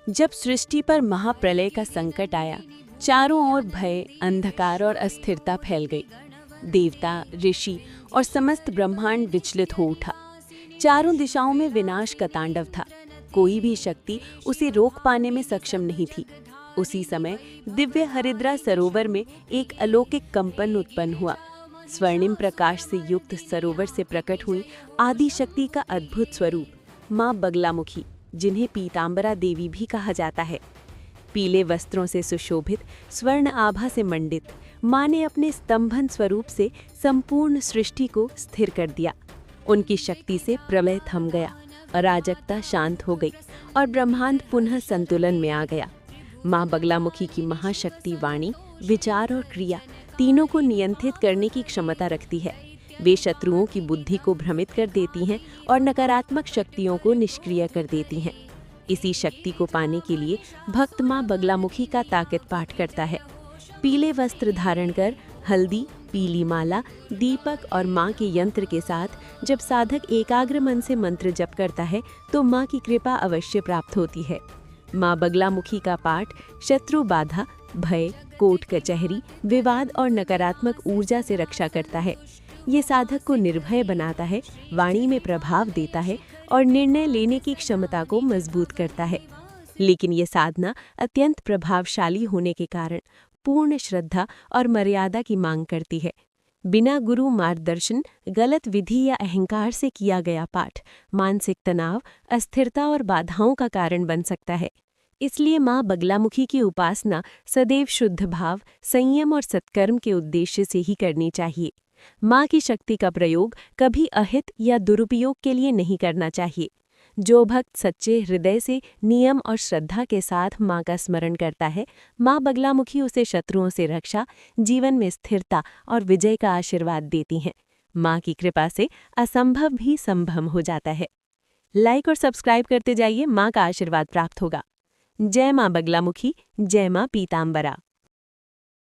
जब सृष्टि पर महाप्रलय का संकट आया, चारों ओर भय, अंधकार और अस्थिरता फैल गई। देवता, ऋषि और समस्त ब्रह्मांड विचलित हो उठा। चारों दिशाओं में विनाश का तांडव था। कोई भी शक्ति उसे रोक पाने में सक्षम नहीं थी। उसी समय दिव्य हरिद्रा सरोवर में एक अलौकिक कंपन उत्पन्न हुआ। स्वर्णिम प्रकाश से युक्त सरोवर से प्रकट हुई आदि शक्ति का अद्भुत स्वरूप माँ बगलामुखी, जिन्हें पीतांबरा देवी भी कहा जाता है। पीले वस्त्रों से सुशोभित, स्वर्ण आभा से मंडित माँ ने अपने स्तंभन स्वरूप से संपूर्ण सृष्टि को स्थिर कर दिया। उनकी शक्ति से प्रलय थम गया, अराजकता शांत हो गई और ब्रह्मांड पुनः संतुलन में आ गया। माँ बगलामुखी की महाशक्ति वाणी, विचार और क्रिया तीनों को नियंत्रित करने की क्षमता रखती है। वे शत्रुओं की बुद्धि को भ्रमित कर देती हैं और नकारात्मक शक्तियों को निष्क्रिय कर देती हैं। इसी शक्ति को पाने के लिए भक्त माँ बगलामुखी का ताकत पाठ करता है। पीले वस्त्र धारण कर, हल्दी, पीली माला, दीपक और माँ के यंत्र के साथ जब साधक एकाग्र मन से मंत्र जप करता है तो माँ की कृपा अवश्य प्राप्त होती है। माँ बगलामुखी का पाठ शत्रु बाधा, भय, कोर्ट कचहरी, विवाद और नकारात्मक ऊर्जा से रक्षा करता है। ये साधक को निर्भय बनाता है, वाणी में प्रभाव देता है और निर्णय लेने की क्षमता को मजबूत करता है। लेकिन ये साधना अत्यंत प्रभावशाली होने के कारण पूर्ण श्रद्धा और मर्यादा की मांग करती है। बिना गुरु मार्गदर्शन, गलत विधि या अहंकार से किया गया पाठ मानसिक तनाव, अस्थिरता और बाधाओं का कारण बन सकता है। इसलिए माँ बगलामुखी की उपासना सदैव शुद्ध भाव, संयम और सत्कर्म के उद्देश्य से ही करनी चाहिए। माँ की शक्ति का प्रयोग कभी अहित या दुरुपयोग के लिए नहीं करना चाहिए। जो भक्त सच्चे हृदय से नियम और श्रद्धा के साथ माँ का स्मरण करता है, माँ बगलामुखी उसे शत्रुओं से रक्षा, जीवन में स्थिरता और विजय का आशीर्वाद देती हैं। माँ की कृपा से असंभव भी संभव हो जाता है। लाइक और सब्सक्राइब करते जाइए, माँ का आशीर्वाद प्राप्त होगा। जय माँ बगलामुखी, जय माँ पीतांबरा।